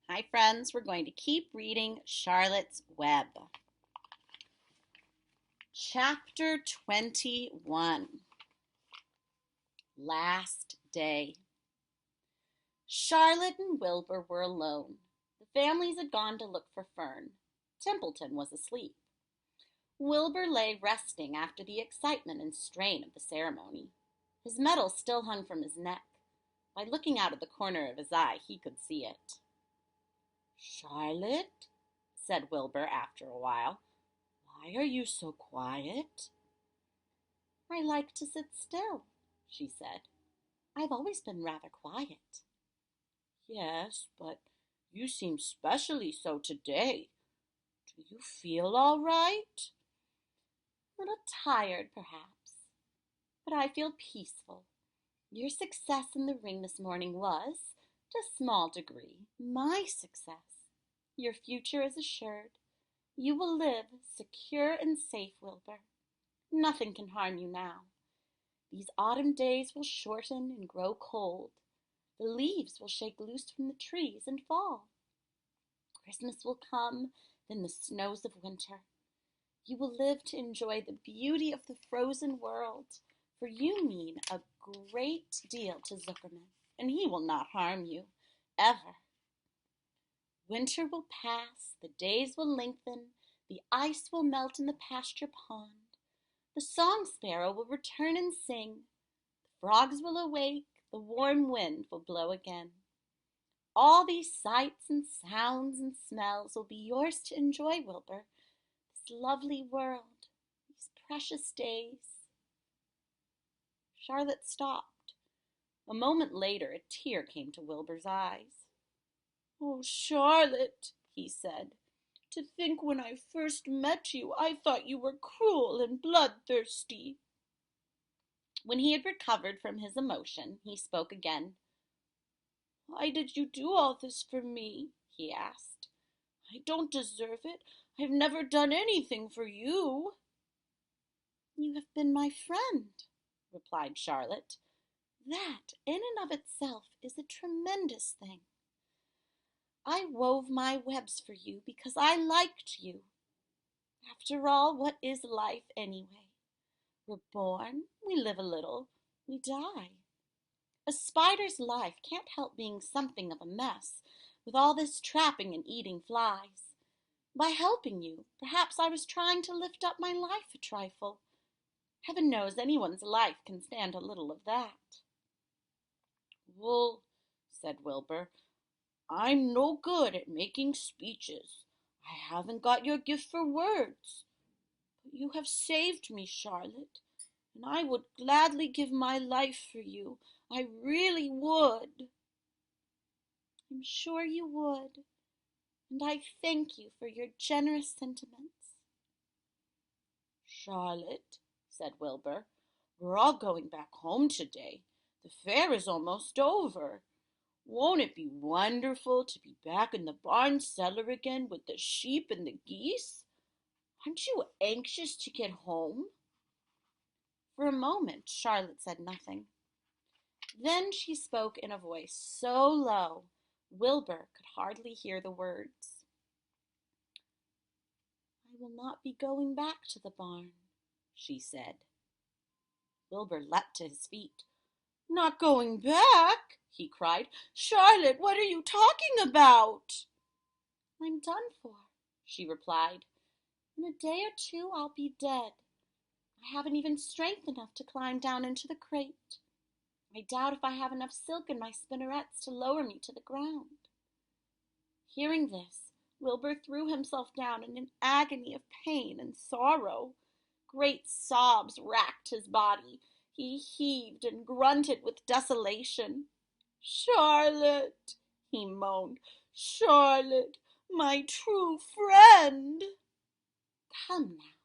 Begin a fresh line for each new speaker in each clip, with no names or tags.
Hi, friends. We're going to keep reading Charlotte's Web. Chapter 21 Last Day. Charlotte and Wilbur were alone. The families had gone to look for Fern. Templeton was asleep. Wilbur lay resting after the excitement and strain of the ceremony. His medal still hung from his neck. By looking out of the corner of his eye, he could see it. "Charlotte," said Wilbur after a while, "why are you so quiet?" "I like to sit still," she said. "I've always been rather quiet." "Yes, but you seem specially so today. Do you feel all right?" "A little tired, perhaps, but I feel peaceful. Your success in the ring this morning was, to a small degree, my success. Your future is assured. You will live secure and safe, Wilbur. Nothing can harm you now. These autumn days will shorten and grow cold. The leaves will shake loose from the trees and fall. Christmas will come, then the snows of winter. You will live to enjoy the beauty of the frozen world, for you mean a great deal to Zuckerman, and he will not harm you, ever. Winter will pass, the days will lengthen, the ice will melt in the pasture pond. The song sparrow will return and sing. The frogs will awake, the warm wind will blow again. All these sights and sounds and smells will be yours to enjoy, Wilbur. This lovely world, these precious days. Charlotte stopped. A moment later, a tear came to Wilbur's eyes. "Oh, Charlotte," he said, "to think when I first met you, I thought you were cruel and bloodthirsty." When he had recovered from his emotion, he spoke again. "Why did you do all this for me?" he asked. "I don't deserve it. I've never done anything for you." "You have been my friend," replied Charlotte. "That, in and of itself, is a tremendous thing. I wove my webs for you because I liked you. After all, what is life anyway? We're born, we live a little, we die. A spider's life can't help being something of a mess, with all this trapping and eating flies. By helping you, perhaps I was trying to lift up my life a trifle. Heaven knows anyone's life can stand a little of that." "Well," said Wilbur, "I'm no good at making speeches. I haven't got your gift for words. But you have saved me, Charlotte, and I would gladly give my life for you. I really would." "I'm sure you would, and I thank you for your generous sentiments." "Charlotte," said Wilbur, "we're all going back home today. The fair is almost over. Won't it be wonderful to be back in the barn cellar again with the sheep and the geese? Aren't you anxious to get home?" For a moment Charlotte said nothing. Then she spoke in a voice so low Wilbur could hardly hear the words. "I will not be going back to the barn," she said. Wilbur leapt to his feet. "Not going back?" he cried. "Charlotte, what are you talking about?" "I'm done for," she replied. "In a day or two I'll be dead. I haven't even strength enough to climb down into the crate. I doubt if I have enough silk in my spinnerets to lower me to the ground." Hearing this, Wilbur threw himself down in an agony of pain and sorrow. Great sobs racked his body. He heaved and grunted with desolation. "Charlotte," he moaned, "Charlotte, my true friend." "Come now,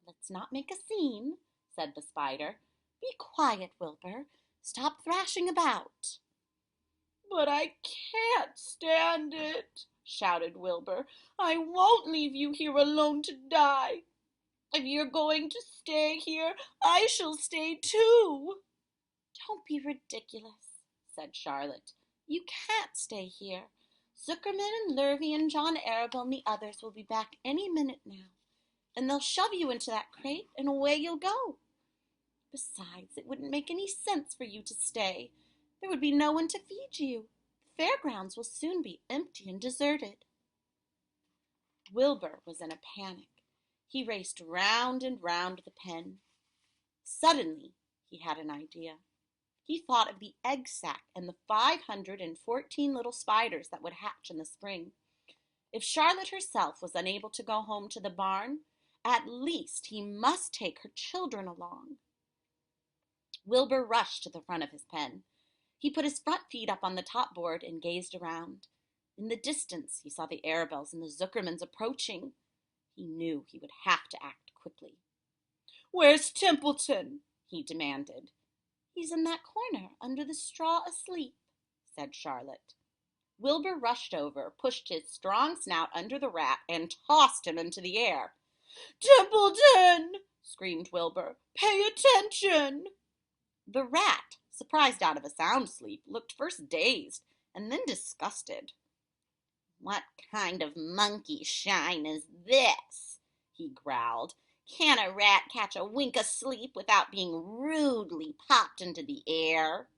let's not make a scene," said the spider. "Be quiet, Wilbur. Stop thrashing about." "But I can't stand it," shouted Wilbur. "I won't leave you here alone to die. If you're going to stay here, I shall stay too." "Don't be ridiculous," said Charlotte. "You can't stay here. Zuckerman and Lurvy and John Arabelle and the others will be back any minute now, and they'll shove you into that crate and away you'll go. Besides, it wouldn't make any sense for you to stay. There would be no one to feed you. The fairgrounds will soon be empty and deserted." Wilbur was in a panic. He raced round and round the pen. Suddenly, he had an idea. He thought of the egg sack and the 514 little spiders that would hatch in the spring. If Charlotte herself was unable to go home to the barn, at least he must take her children along. Wilbur rushed to the front of his pen. He put his front feet up on the top board and gazed around. In the distance, he saw the Arabelles and the Zuckermans approaching. He knew he would have to act quickly. "Where's Templeton?" he demanded. "He's in that corner, under the straw, asleep," said Charlotte. Wilbur rushed over, pushed his strong snout under the rat, and tossed him into the air. "Templeton!" screamed Wilbur. "Pay attention!" The rat, surprised out of a sound sleep, looked first dazed and then disgusted. "What kind of monkey shine is this?" he growled. "Can a rat catch a wink of sleep without being rudely popped into the air?"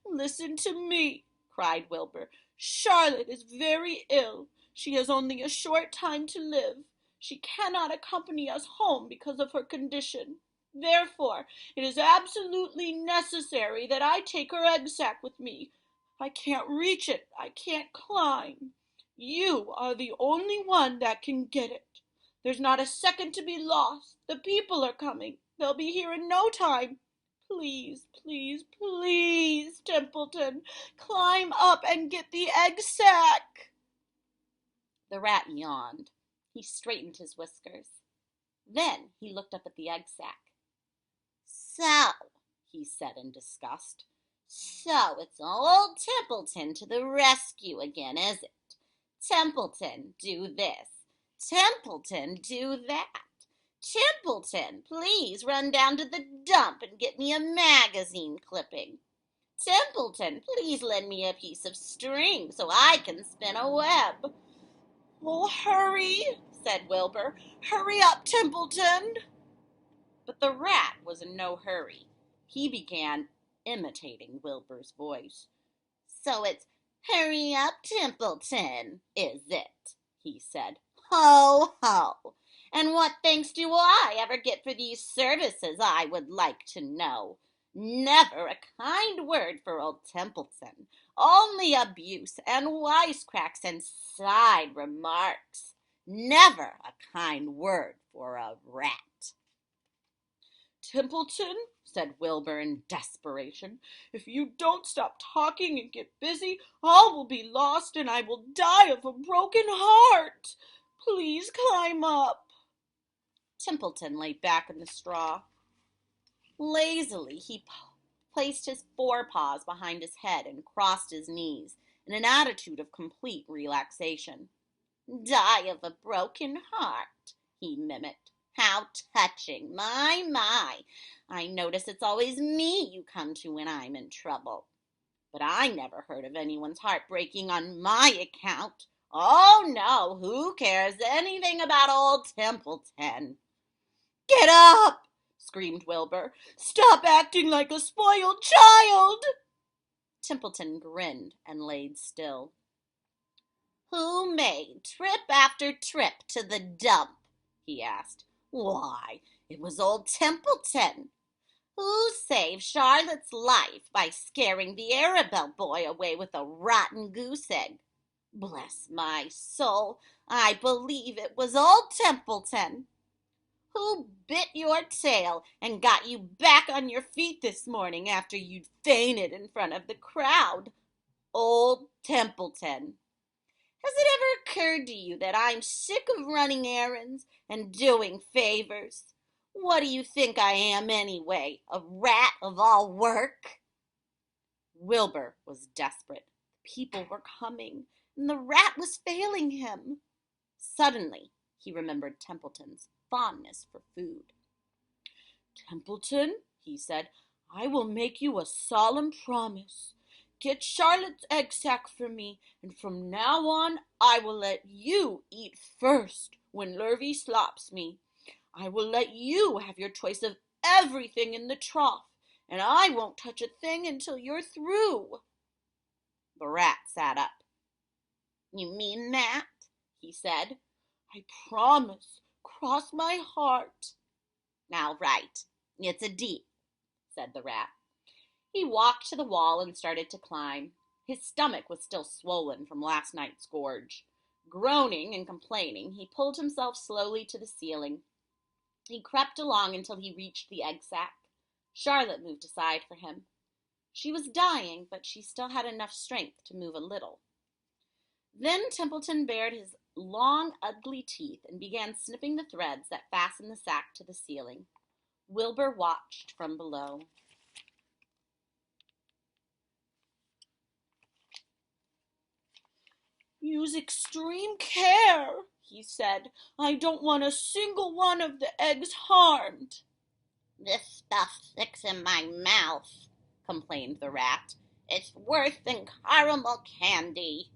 "Listen to me," cried Wilbur. "Charlotte is very ill. She has only a short time to live. She cannot accompany us home because of her condition. Therefore, it is absolutely necessary that I take her egg sack with me. I can't reach it. I can't climb. You are the only one that can get it. There's not a second to be lost. The people are coming. They'll be here in no time. Please, please, please, Templeton, climb up and get the egg sack." The rat yawned. He straightened his whiskers. Then he looked up at the egg sack. "So," he said in disgust, "so it's old Templeton to the rescue again, is it? Templeton, do this. Templeton, do that. Templeton, please run down to the dump and get me a magazine clipping. Templeton, please lend me a piece of string so I can spin a web." "Oh, hurry," said Wilbur. "Hurry up, Templeton." But the rat was in no hurry. He began imitating Wilbur's voice. "So it's 'Hurry up, Templeton,' is it?" he said. "Ho, ho! And what thanks do I ever get for these services, I would like to know? Never a kind word for old Templeton. Only abuse and wisecracks and side remarks. Never a kind word for a rat." "Templeton," said Wilbur in desperation, "if you don't stop talking and get busy, all will be lost and I will die of a broken heart. Please climb up." Templeton lay back in the straw. Lazily, he placed his forepaws behind his head and crossed his knees in an attitude of complete relaxation. "Die of a broken heart," he mimicked. "How touching! My! I notice it's always me you come to when I'm in trouble. But I never heard of anyone's heart breaking on my account. Oh, no, who cares anything about old Templeton?" "Get up!" screamed Wilbur. "Stop acting like a spoiled child!" Templeton grinned and laid still. "Who made trip after trip to the dump?" he asked. "Why, it was old Templeton. Who saved Charlotte's life by scaring the Arabelle boy away with a rotten goose egg? Bless my soul, I believe it was old Templeton. Who bit your tail and got you back on your feet this morning after you'd fainted in front of the crowd? Old Templeton. Has it ever occurred to you that I'm sick of running errands and doing favors? What do you think I am anyway, a rat of all work?" Wilbur was desperate. The people were coming, and the rat was failing him. Suddenly, he remembered Templeton's fondness for food. "Templeton," he said, "I will make you a solemn promise. Get Charlotte's egg sack for me, and from now on I will let you eat first when Lurvy slops me. I will let you have your choice of everything in the trough, and I won't touch a thing until you're through." The rat sat up. "You mean that?" he said. "I promise. Cross my heart." "Now, right. It's a deal," said the rat. He walked to the wall and started to climb. His stomach was still swollen from last night's gorge. Groaning and complaining, he pulled himself slowly to the ceiling. He crept along until he reached the egg sack. Charlotte moved aside for him. She was dying, but she still had enough strength to move a little. Then Templeton bared his long, ugly teeth and began snipping the threads that fastened the sack to the ceiling. Wilbur watched from below. "Use extreme care," he said. "I don't want a single one of the eggs harmed." "This stuff sticks in my mouth," complained the rat. "It's worse than caramel candy."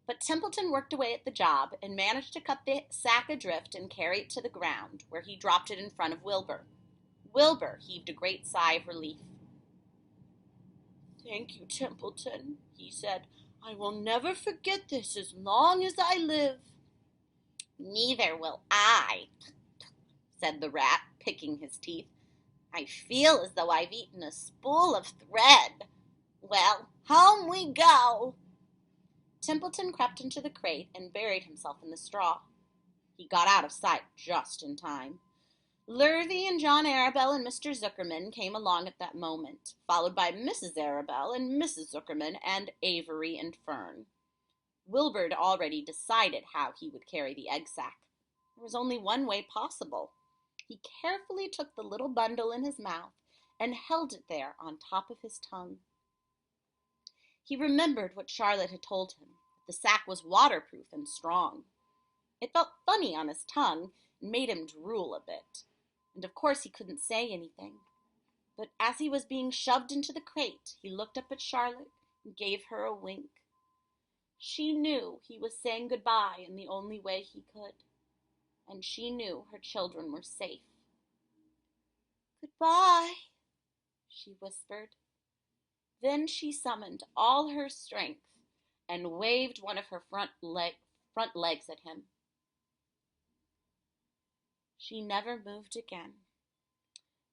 But Templeton worked away at the job and managed to cut the sack adrift and carry it to the ground, where he dropped it in front of Wilbur. Wilbur heaved a great sigh of relief. "Thank you, Templeton," he said. "I will never forget this as long as I live." "Neither will I," said the rat, picking his teeth. "I feel as though I've eaten a spool of thread. Well, home we go." Templeton crept into the crate and buried himself in the straw. He got out of sight just in time. Lurvy and John Arabelle and Mr. Zuckerman came along at that moment, followed by Mrs. Arabelle and Mrs. Zuckerman and Avery and Fern. Wilbur had already decided how he would carry the egg sack. There was only one way possible. He carefully took the little bundle in his mouth and held it there on top of his tongue. He remembered what Charlotte had told him. The sack was waterproof and strong. It felt funny on his tongue and made him drool a bit. And of course he couldn't say anything. But as he was being shoved into the crate, he looked up at Charlotte and gave her a wink. She knew he was saying goodbye in the only way he could. And she knew her children were safe. "Goodbye," she whispered. Then she summoned all her strength and waved one of her front legs at him. She never moved again.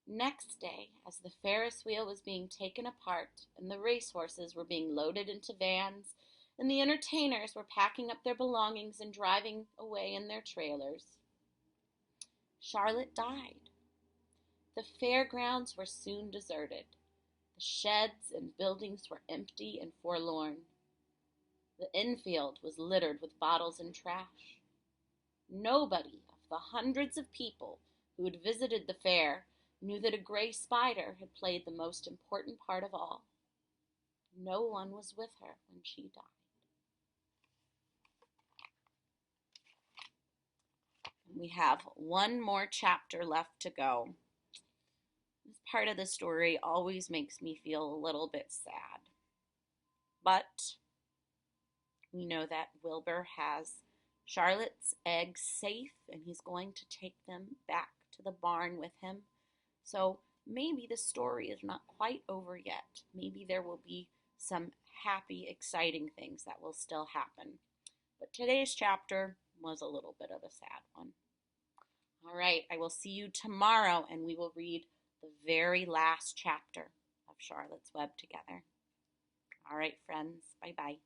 Next day, as the Ferris wheel was being taken apart and the racehorses were being loaded into vans and the entertainers were packing up their belongings and driving away in their trailers, Charlotte died. The fairgrounds were soon deserted. The sheds and buildings were empty and forlorn. The infield was littered with bottles and trash. Nobody of the hundreds of people who had visited the fair knew that a gray spider had played the most important part of all. No one was with her when she died. We have one more chapter left to go. This part of the story always makes me feel a little bit sad. But we know that Wilbur has Charlotte's eggs safe and he's going to take them back to the barn with him. So maybe the story is not quite over yet. Maybe there will be some happy, exciting things that will still happen. But today's chapter was a little bit of a sad one. All right, I will see you tomorrow and we will read the very last chapter of Charlotte's Web together. All right, friends, bye-bye.